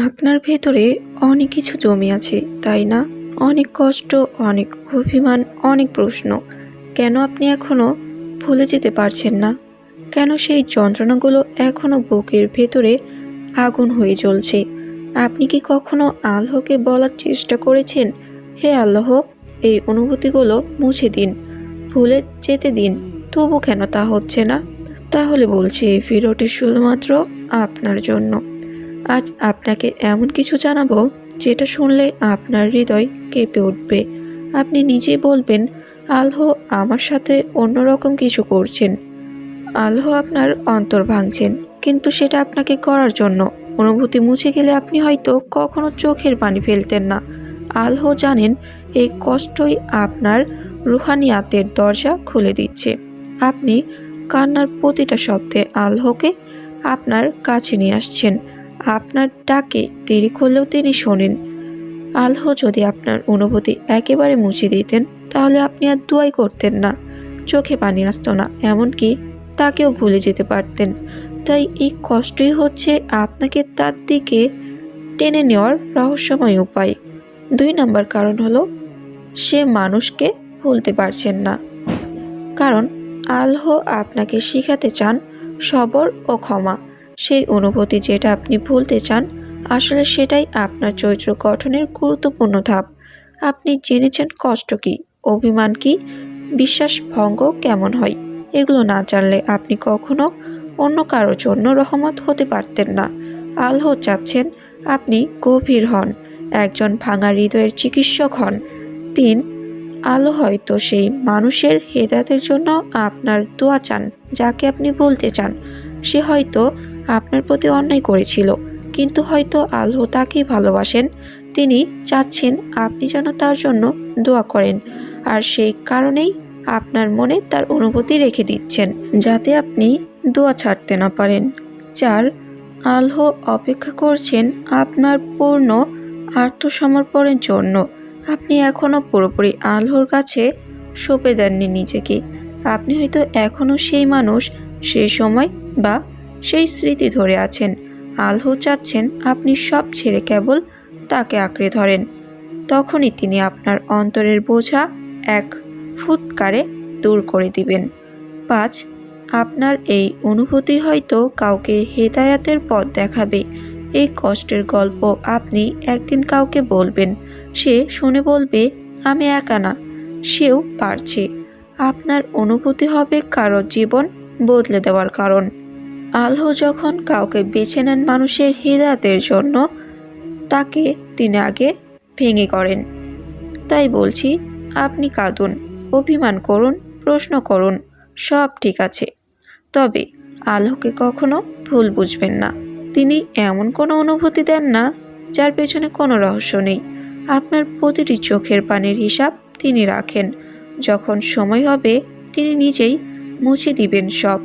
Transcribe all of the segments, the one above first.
আপনার ভেতরে অনেক কিছু জমে আছে, তাই না? অনেক কষ্ট, অনেক অভিমান, অনেক প্রশ্ন। কেন আপনি এখনো ভুলে যেতে পারছেন না? কেন সেই যন্ত্রণাগুলো এখনো বুকের ভেতরে আগুন হয়ে জ্বলছে? আপনি কি কখনো আল্লাহকে বলার চেষ্টা করেছেন, হে আল্লাহ, এই অনুভূতিগুলো মুছে দিন, ভুলে যেতে দিন? তবু কেন তা হচ্ছে না? তাহলে বলছি, এই ভিডিওটি শুধুমাত্র আপনার জন্য। আজ আপনাকে এমন কিছু জানাবো যেটা শুনলে আপনার হৃদয় কেঁপে উঠবে। আপনি নিজেই বলবেন, আল্লাহ আমার সাথে অন্যরকম কিছু করছেন। আল্লাহ আপনার অন্তর ভাঙছেন, কিন্তু সেটা আপনাকে করার জন্য। অনুভূতি মুছে গেলে আপনি হয়তো কখনো চোখের পানি ফেলতেন না। আল্লাহ জানেন এই কষ্টই আপনার রুহানিয়াতের দরজা খুলে দিচ্ছে। আপনি কান্নার প্রতিটা শব্দে আল্লাহকে আপনার কাছে নিয়ে আসছেন। আপনার ডাকে দেরি করলেও তিনি শোনেন। আল্লাহ যদি আপনার অনুভূতি একেবারে মুছে দিতেন, তাহলে আপনি আর দোয়াই করতেন না, চোখে পানি আসতো না, এমনকি তাকেও ভুলে যেতে পারতেন। তাই এই কষ্টই হচ্ছে আপনাকে তার দিকে টেনে নেওয়ার রহস্যময় উপায়। 2 নম্বর কারণ হলো, সে মানুষকে ভুলতে পারছেন না। কারণ আল্লাহ আপনাকে শিখাতে চান সবর ও ক্ষমা। সেই অনুভূতি যেটা আপনি ভুলতে চান, আসলে সেটাই আপনার চরিত্র গঠনের গুরুত্বপূর্ণ ধাপ। আপনি জেনেছেন কষ্ট কি, অভিমান কি, বিশ্বাস ভঙ্গ কেমন হয়। এগুলো না জানলে আপনি কখনো অন্য কারোর জন্য রহমত হতে পারতেন না। আল্লাহ চাচ্ছেন আপনি গভীর হন, একজন ভাঙা হৃদয়ের চিকিৎসক হন। 3, আল্লাহ হয়তো সেই মানুষের হেদায়েতের জন্য আপনার দোয়া চান, যাকে আপনি বলতে চান। সে হয়তো আপনার প্রতি অন্যায় করেছিল, কিন্তু হয়তো আল্লাহ তাকেই ভালোবাসেন। তিনি চাচ্ছেন আপনি যেন তার জন্য দোয়া করেন, আর সেই কারণেই আপনার মনে তার অনুভূতি রেখে দিচ্ছেন, যাতে আপনি দোয়া ছাড়তে না পারেন। 4, আল্লাহ অপেক্ষা করছেন আপনার পূর্ণ আত্মসমর্পণের জন্য। আপনি এখনও পুরোপুরি আল্লাহর কাছে সঁপে দেননি নিজেকে। আপনি হয়তো এখনও সেই মানুষ, সেই সময় বা সেই স্মৃতি ধরে আছেন। আল্লাহ চাচ্ছেন আপনি সব ছেড়ে কেবল তাকে আঁকড়ে ধরেন। তখনই তিনি আপনার অন্তরের বোঝা এক ফুৎকারে দূর করে দিবেন। 5, আপনার এই অনুভূতি হয়তো কাউকে হেদায়াতের পথ দেখাবে। এই কষ্টের গল্প আপনি একদিন কাউকে বলবেন, সে শুনে বলবে, আমি একা না, সেও পারছে। আপনার অনুভূতি হবে কারো জীবন বদলে দেওয়ার কারণ। আল্লাহ যখন কাউকে বেছে নেন মানুষের হিদায়াতের জন্য, তাকে তিনি আগে ভেঙে করেন। তাই বলছি, আপনি কাঁদুন, অভিমান করুন, প্রশ্ন করুন, সব ঠিক আছে। তবে আল্লাহকে কখনো ভুল বুঝবেন না। তিনি এমন কোনো অনুভূতি দেন না যার পেছনে কোনো রহস্য নেই। আপনার প্রতিটি চোখের পানির হিসাব তিনি রাখেন। যখন সময় হবে, তিনি নিজেই মুছে দিবেন সব,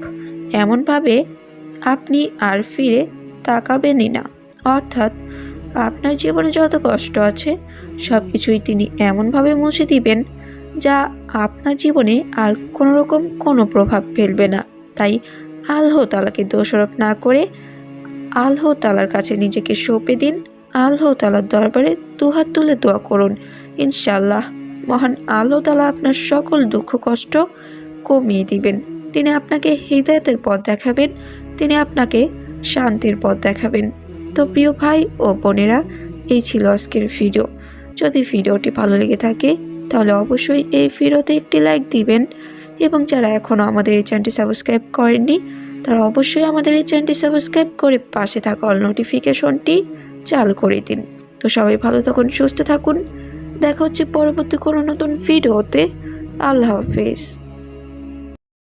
এমনভাবে আপনি আর ফিরে তাকাবেনই না। অর্থাৎ আপনার জীবনে যত কষ্ট আছে, সব কিছুই তিনি এমনভাবে মুছে দিবেন যা আপনার জীবনে আর কোনো রকম কোনো প্রভাব ফেলবে না। তাই আল্লাহ তাআলাকে দোষারোপ না করে আল্লাহ তাআলার কাছে নিজেকে সঁপে দিন। আল্লাহ তাআলার দরবারে দুহাত তুলে দোয়া করুন। ইনশাআল্লাহ মহান আল্লাহ তাআলা আপনার সকল দুঃখ কষ্ট কমিয়ে দিবেন। তিনি আপনাকে হিদায়াতের পথ দেখাবেন, তিনি আপনাকে শান্তির পথ দেখাবেন। তো প্রিয় ভাই ও বোনেরা, এই ছিল আজকের ভিডিও। যদি ভিডিওটি ভালো লেগে থাকে, তাহলে অবশ্যই এই ভিডিওতে একটি লাইক দিবেন, এবং যারা এখনও আমাদের এই চ্যানেলটি সাবস্ক্রাইব করেননি, তারা অবশ্যই আমাদের এই চ্যানেলটি সাবস্ক্রাইব করে পাশে থাকা অল নোটিফিকেশনটি চালু করে দিন। তো সবাই ভালো থাকুন, সুস্থ থাকুন। দেখা হচ্ছে পরবর্তী কোনো নতুন ভিডিওতে। আল্লাহ হাফেজ।